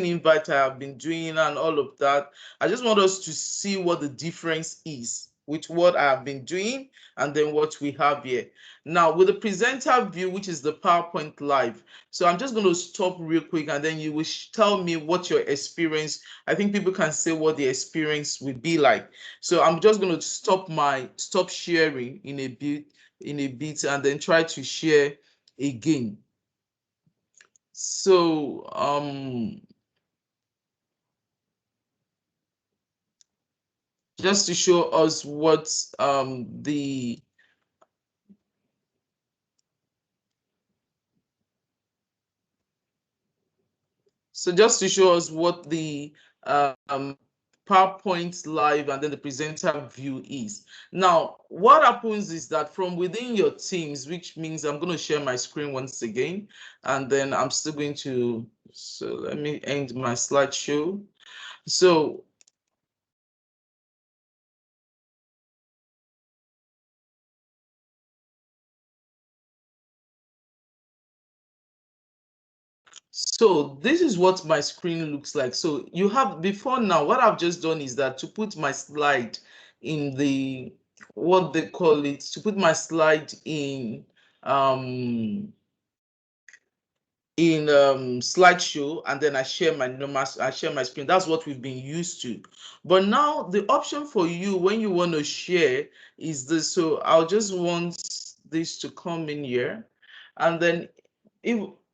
invite I have been doing and all of that. I just want us to see what the difference is with what I have been doing and then what we have here. Now, with the presenter view, which is the PowerPoint Live. So I'm just going to stop real quick and then you will tell me what your experience, I think people can say what the experience will be like. So I'm just going to stop sharing in a bit and then try to share again. So just to show us what just to show us what the PowerPoint Live and then the presenter view is. Now, what happens is that from within your Teams, which means I'm going to share my screen once again, and then I'm still going to, so let me end my slideshow. So this is what my screen looks like. So you have, before now, what I've just done is that to put my slide in the, what they call it, to put my slide in slideshow, and then I share my screen. That's what we've been used to. But now the option for you when you want to share is this. So I'll just want this to come in here, and then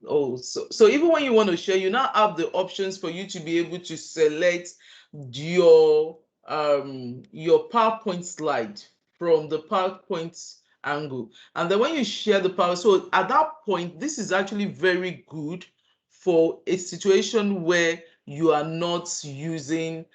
so even when you want to share, you now have the options for you to be able to select your PowerPoint slide from the PowerPoint angle. And then when you share the power, so at that point, this is actually very good for a situation where you are not using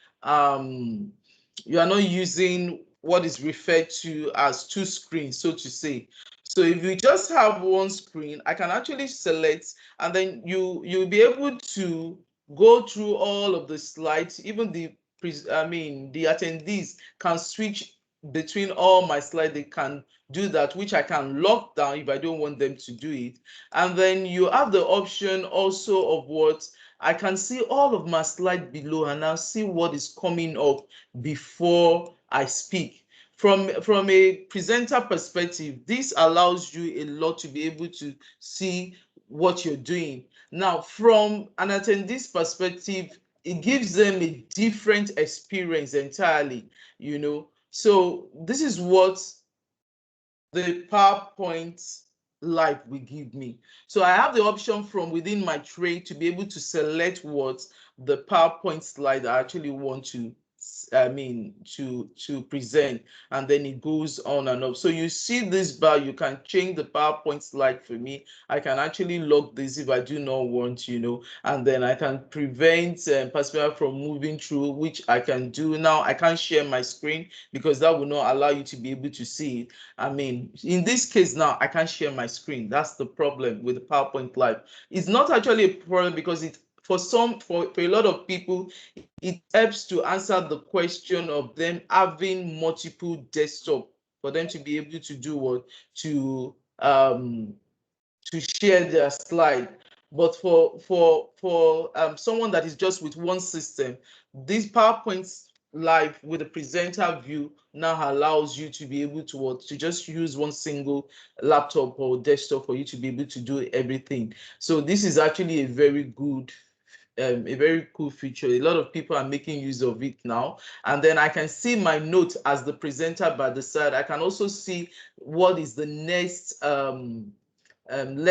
what is referred to as two screens, so to say. So if you just have one screen, I can actually select, and then you'll be able to go through all of the slides. Even the attendees can switch between all my slides. They can do that, which I can lock down if I don't want them to do it. And then you have the option also of what I can see all of my slides below, and I'll see what is coming up before I speak. From a presenter perspective, this allows you a lot to be able to see what you're doing. Now, from an attendee's perspective, it gives them a different experience entirely, you know. So this is what the PowerPoint Live will give me. So I have the option from within my tray to be able to select what the PowerPoint slide I actually want to present, and then it goes on and up. So you see this bar, you can change the PowerPoint slide for me. I can actually lock this if I do not want, you know, and then I can prevent personnel from moving through, which I can do. Now I can't share my screen because that will not allow you to be able to see it. I mean, in this case now, I can't share my screen. That's the problem with the PowerPoint Live. It's not actually a problem because for a lot of people, it helps to answer the question of them having multiple desktop for them to be able to do what? To share their slide. But for someone that is just with one system, this PowerPoint Live with the presenter view now allows you to be able to just use one single laptop or desktop for you to be able to do everything. So this is actually a very good a very cool feature. A lot of people are making use of it now. And then I can see my note as the presenter by the side. I can also see what is the next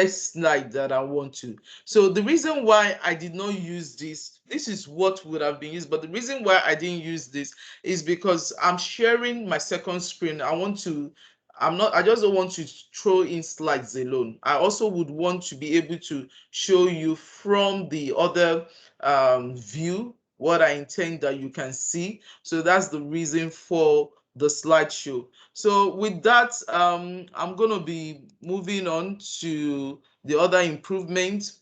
slide that I want to. So the reason why I did not use this is what would have been used, but the reason why I didn't use this is because I'm sharing my second screen. I just don't want to throw in slides alone. I also would want to be able to show you from the other view what I intend that you can see. So that's the reason for the slideshow. So with that, I'm going to be moving on to the other improvement,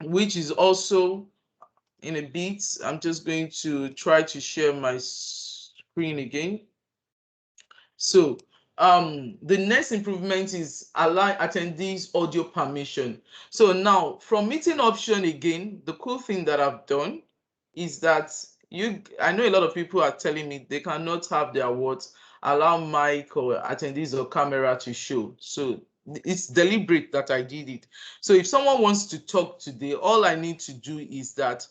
which is also in a bit. I'm just going to try to share my screen again. So the next improvement is allow attendees audio permission. So now from meeting option again, the cool thing that I've done is that I know a lot of people are telling me they cannot have their words allow mic or attendees or camera to show. So it's deliberate that I did it. So if someone wants to talk today, all I need to do is that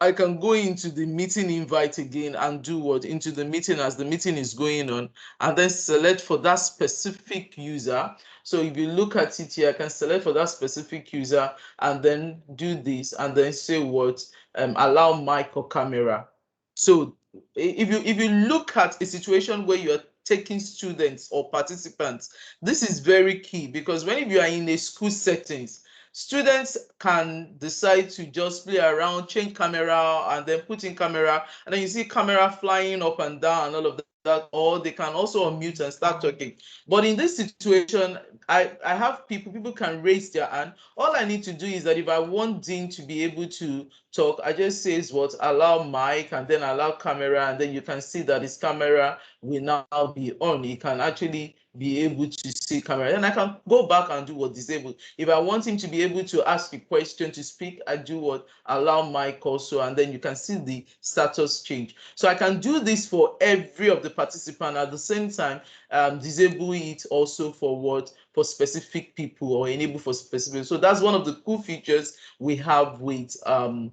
I can go into the meeting invite again and do what? Into the meeting as the meeting is going on, and then select for that specific user. So if you look at it here, I can select for that specific user and then do this and then say what? Allow mic or camera. So if you look at a situation where you are taking students or participants, this is very key, because when you are in a school settings, students can decide to just play around, change camera, and then put in camera, and then you see camera flying up and down and all of that, or they can also unmute and start talking. But in this situation, I have people can raise their hand. All I need to do is that if I want Dean to be able to talk, I just say what? Allow mic and then allow camera, and then you can see that his camera will now be on. He can actually be able to see camera. Then I can go back and do what? Disable. If I want him to be able to ask a question, to speak, I do what? Allow mic also, and then you can see the status change. So I can do this for every of the participants at the same time, disable it also for what? For specific people, or enable for specific. So that's one of the cool features we have with the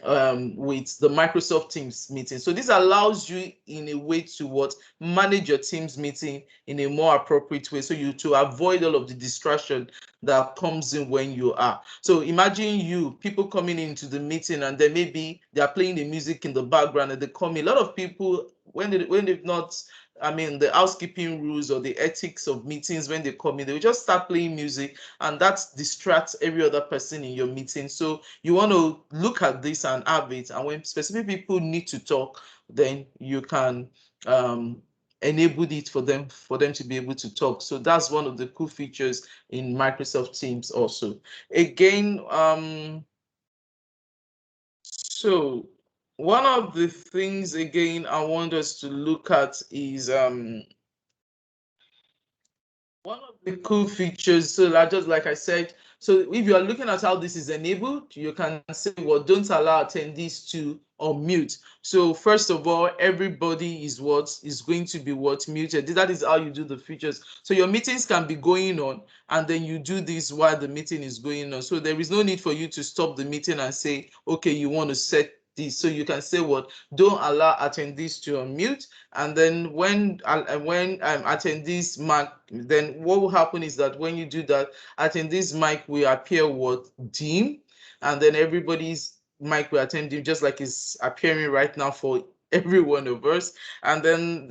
Microsoft Teams meeting. So this allows you in a way to what? Manage your Teams meeting in a more appropriate way, so you to avoid all of the distraction that comes in when you are. So imagine people coming into the meeting, and then maybe they are playing the music in the background, and they come in. A lot of people, when they've not, the housekeeping rules or the ethics of meetings, when they come in, they will just start playing music, and that distracts every other person in your meeting. So you want to look at this and have it, and when specific people need to talk, then you can enable it for them to be able to talk. So that's one of the cool features in Microsoft Teams also. Again, so one of the things again I want us to look at is one of the cool features. So just like I said, so if you are looking at how this is enabled, you can say, well, don't allow attendees to unmute. So first of all, everybody is going to be muted. That is how you do the features. So your meetings can be going on, and then you do this while the meeting is going on. So there is no need for you to stop the meeting and say, okay, you want to set this. So you can say what? Don't allow attendees to unmute. And then when attendees mic, then what will happen is that when you do that, attendees mic will appear what? Dim, and then everybody's mic will attend dim, just like it's appearing right now for every one of us. And then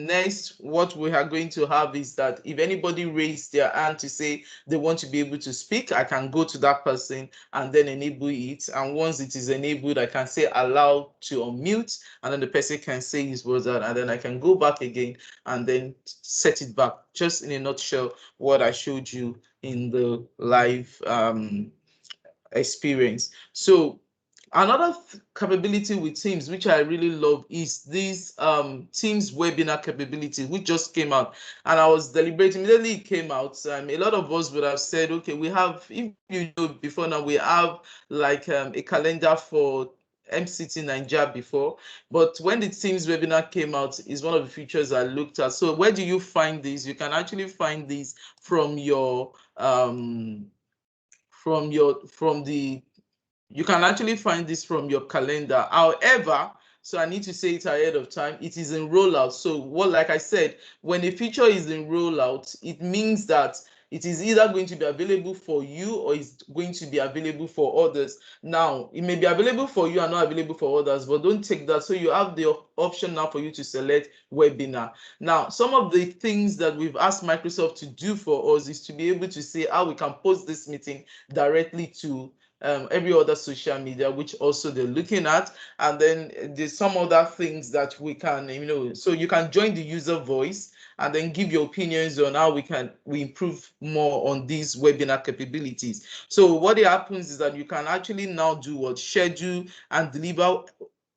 next, what we are going to have is that if anybody raised their hand to say they want to be able to speak, I can go to that person and then enable it. And once it is enabled, I can say allow to unmute, and then the person can say his words out, and then I can go back again and then set it back. Just in a nutshell, what I showed you in the live experience. So another capability with Teams, which I really love, is this Teams webinar capability, which just came out. And I was deliberating, immediately it came out. A lot of us would have said, okay, we have, if you know, before now, we have like a calendar for MCT Nigeria before, but when the Teams webinar came out, is one of the features I looked at. So where do you find these? You can actually find these from your from the You can actually find this from your calendar. However, so I need to say it ahead of time, it is in rollout. So what, like I said, when a feature is in rollout, it means that it is either going to be available for you or it's going to be available for others. Now, it may be available for you and not available for others, but don't take that. So you have the option now for you to select webinar. Now, some of the things that we've asked Microsoft to do for us is to be able to say how we can post this meeting directly to every other social media, which also they're looking at. And then there's some other things that we can, so you can join the user voice and then give your opinions on how we improve more on these webinar capabilities. So what happens is that you can actually now do what? Schedule and deliver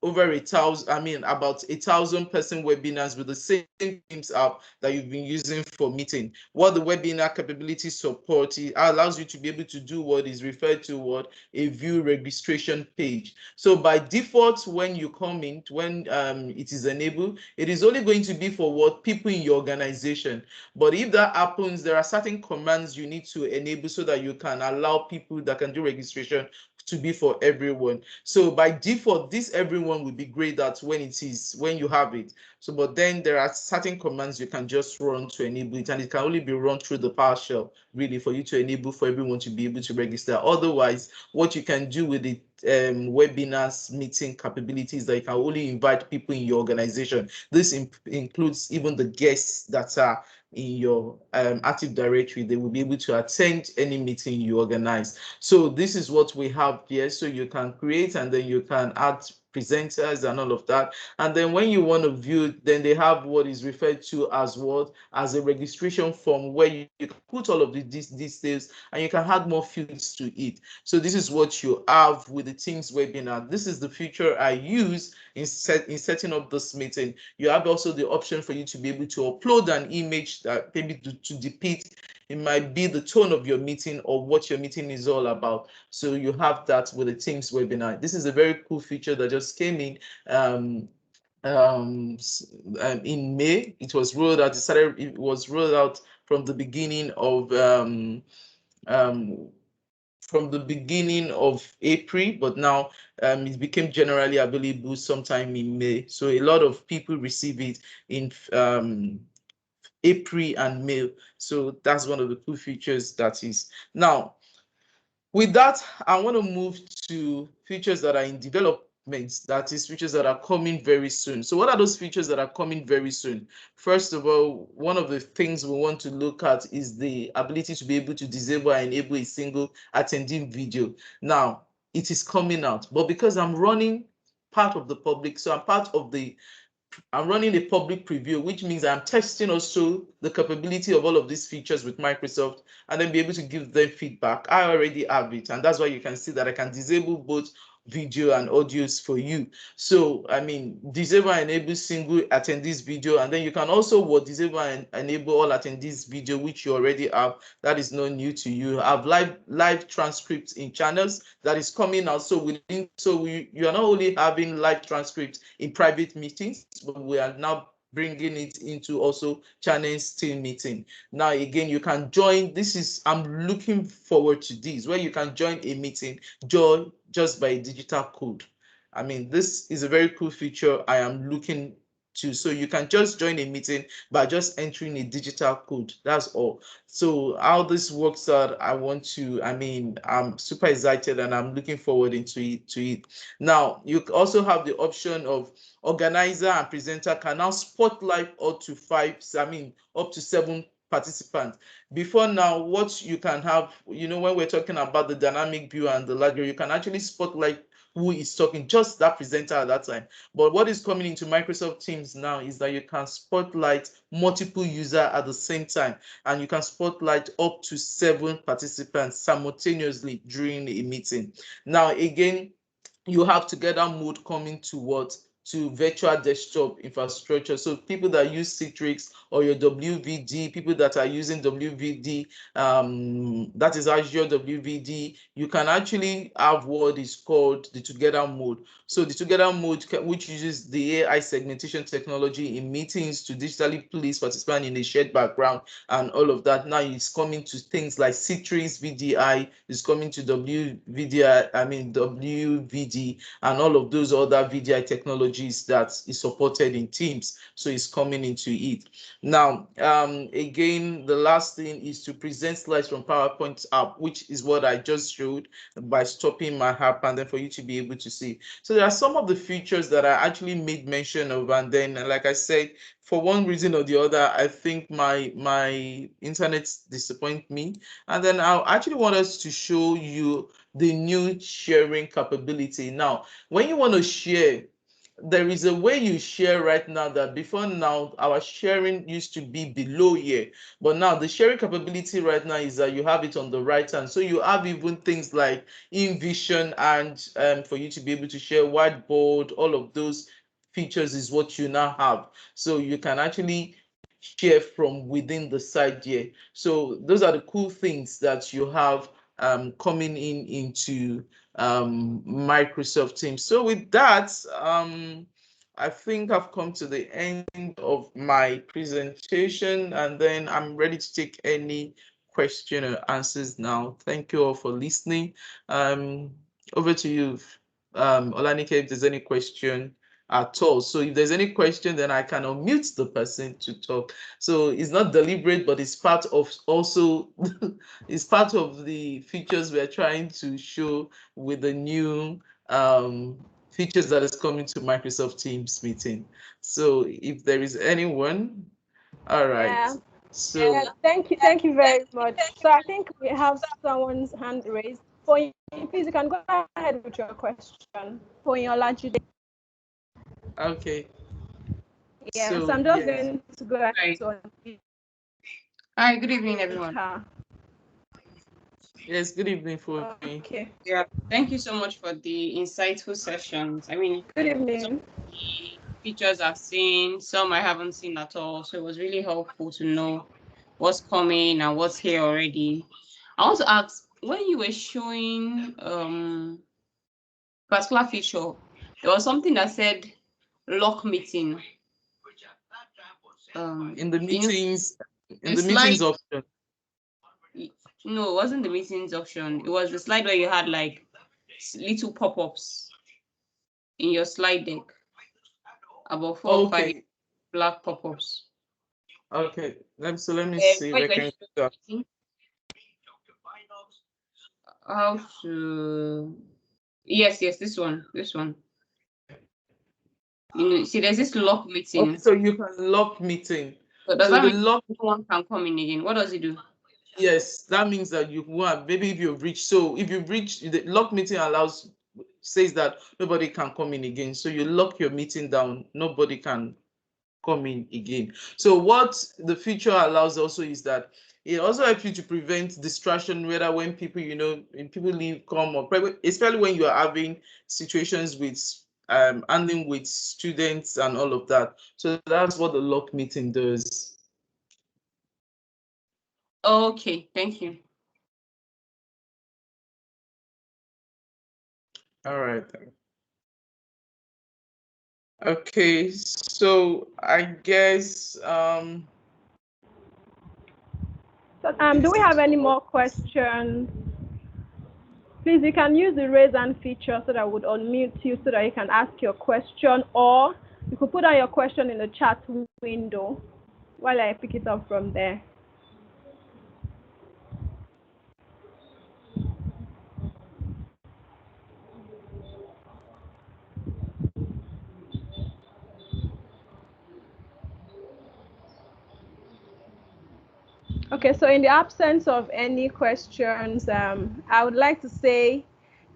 over about 1,000 person webinars with the same Teams app that you've been using for meeting. What the webinar capability support, it allows you to be able to do what is referred to a view registration page. So by default, when you come in, when it is enabled, it is only going to be for what people in your organization. But if that happens, there are certain commands you need to enable so that you can allow people that can do registration to be for everyone. So by default, this everyone will be great at when you have it. So, but then there are certain commands you can just run to enable it, and it can only be run through the PowerShell, really, for you to enable for everyone to be able to register. Otherwise, what you can do with the webinars meeting capabilities that you can only invite people in your organization. This includes even the guests that are in your Active Directory. They will be able to attend any meeting you organize. So this is what we have here. So you can create and then you can add presenters and all of that. And then when you want to view, then they have what is referred to as a registration form where you can put all of these details and you can add more fields to it. So this is what you have with the Teams webinar. This is the feature I use in setting up this meeting. You have also the option for you to be able to upload an image that maybe to depict, it might be the tone of your meeting or what your meeting is all about. So you have that with the Teams webinar. This is a very cool feature that just came in May. It was rolled out. It was rolled out from the beginning of April, but now it became generally available sometime in May. So a lot of people receive it in April and May. So that's one of the cool features that is. Now, with that, I want to move to features that are in development, that is features that are coming very soon. So what are those features that are coming very soon? First of all, one of the things we want to look at is the ability to be able to disable and enable a single attending video. Now, it is coming out, but because I'm running part of the public, so I'm running a public preview, which means I'm testing also the capability of all of these features with Microsoft and then be able to give them feedback. I already have it, and that's why you can see that I can disable both video and audios for you. So, I mean, disable and enable single attendees video, and then you can also disable and enable all attendees video, which you already have. That is not new to you. I have live transcripts in channels that is coming out. So you are not only having live transcripts in private meetings, but we are now bringing it into also channels team meeting. Now, again, you can join. I'm looking forward to this, where you can join a meeting just by a digital code. I mean, this is a very cool feature I am looking to. So you can just join a meeting by just entering a digital code. That's all. So how this works out, I'm super excited and I'm looking forward to it. Now, you also have the option of organizer and presenter can now spotlight up to 7 participants. Before now, what you can have, when we're talking about the dynamic view and the library, you can actually spotlight who is talking, just that presenter at that time. But what is coming into Microsoft Teams now is that you can spotlight multiple users at the same time, and you can spotlight up to 7 participants simultaneously during a meeting. Now, again, you have together mode coming to to virtual desktop infrastructure. So people that use Citrix or your WVD, people that are using WVD, that is Azure WVD, you can actually have what is called the Together mode. So the Together mode, which uses the AI segmentation technology in meetings to digitally place participants in a shared background and all of that. Now it's coming to things like Citrix VDI, it's coming to WVD, and all of those other VDI technologies that is supported in Teams. So it's coming into it. Now, again, the last thing is to present slides from PowerPoint app, which is what I just showed by stopping my app and then for you to be able to see. So there are some of the features that I actually made mention of, and then, like I said, for one reason or the other, I think my internet disappoint me. And then I actually want us to show you the new sharing capability. Now, when you want to share, there is a way you share right now that before now, our sharing used to be below here. But now the sharing capability right now is that you have it on the right hand. So you have even things like InVision and for you to be able to share whiteboard, all of those features is what you now have. So you can actually share from within the site here. So those are the cool things that you have coming into Microsoft Teams. So with that, I think I've come to the end of my presentation, and then I'm ready to take any question or answers now. Thank you all for listening. Over to you, Olanike, if there's any question at all. So if there's any question, then I can unmute the person to talk. So it's not deliberate, but it's part of also it's part of the features we're trying to show with the new features that is coming to Microsoft Teams meeting. So if there is anyone, all right. Yeah. So yeah, thank you very much. So I think we have someone's hand raised. Please, you can go ahead with your question. okay. Yeah, so I'm just going to go ahead. Right. Hi, good evening, everyone. Yes, good evening for me. Okay. Yeah, thank you so much for the insightful sessions. I mean, good evening. Some of the features I've seen, some I haven't seen at all. So it was really helpful to know what's coming and what's here already. I want to ask, when you were showing particular feature, there was something that said lock meeting. In the meetings, in the slide, meetings option. No, it wasn't the meetings option. It was the slide where you had like little pop-ups in your slide deck. About 4 or 5 black pop-ups. Okay, let me see if I can do that. How to? Yes, this one. You see, there's this lock meeting. Okay, so you can lock meeting. So does that mean no one can come in again? What does it do? Yes, that means that you want, maybe if you've reached, so if you've reached, the lock meeting says that nobody can come in again. So you lock your meeting down, nobody can come in again. So what the feature allows also is that it also helps you to prevent distraction, whether when people, when people leave, come, or especially when you are having situations with handling with students and all of that. So that's what the lock meeting does. Okay, thank you. All right. Okay, so I guess do we have any more questions? Please, you can use the raise hand feature so that I would unmute you so that you can ask your question, or you could put out your question in the chat window while I pick it up from there. Okay, so in the absence of any questions, I would like to say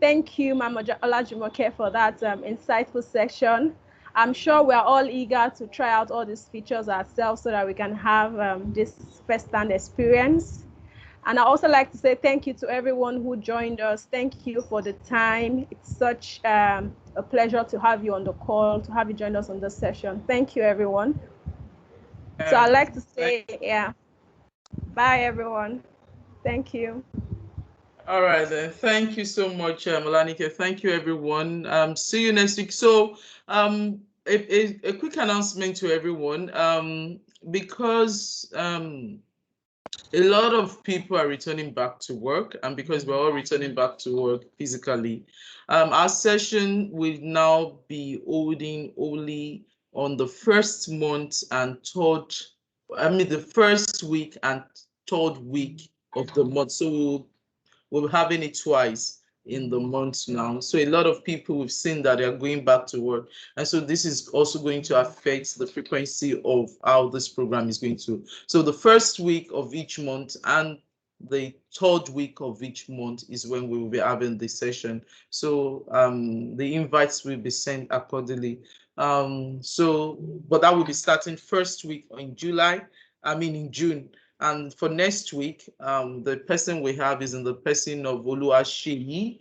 thank you, Mama Olajumoke, for that insightful session. I'm sure we're all eager to try out all these features ourselves so that we can have this first-hand experience. And I also like to say thank you to everyone who joined us. Thank you for the time. It's such a pleasure to have you on the call, to have you join us on this session. Thank you, everyone. So I'd like to say, bye, everyone. Thank you. All right, then. Thank you so much, Olanike. Thank you, everyone. See you next week. So a quick announcement to everyone, because a lot of people are returning back to work, and because we're all returning back to work physically, our session will now be holding only on the first month and the first week and third week of the month. So we're having it twice in the month now. So a lot of people, we've seen that they are going back to work. And so this is also going to affect the frequency of how this program is going to. So the first week of each month and the third week of each month is when we will be having this session. So the invites will be sent accordingly. But that will be starting first week in June. And for next week, the person we have is in the person of Oluwaseyi,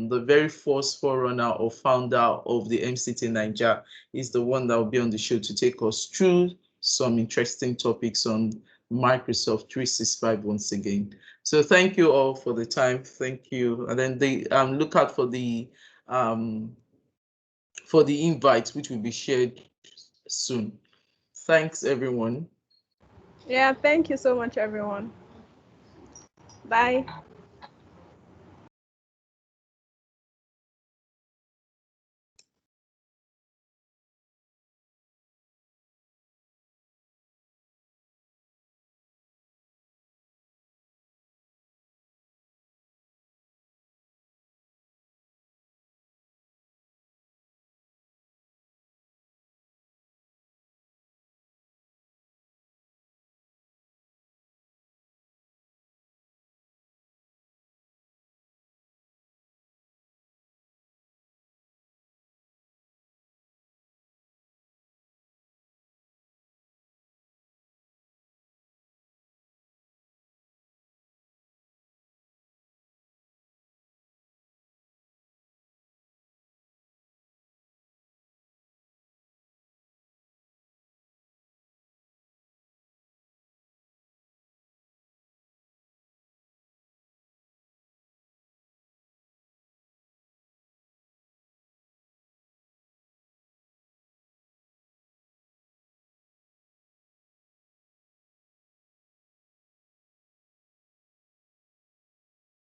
the very first forerunner or founder of the MCT Nigeria, is the one that will be on the show to take us through some interesting topics on Microsoft 365 once again. So thank you all for the time. Thank you. And then look out for the invites, which will be shared soon. Thanks, everyone. Yeah, thank you so much, everyone. Bye.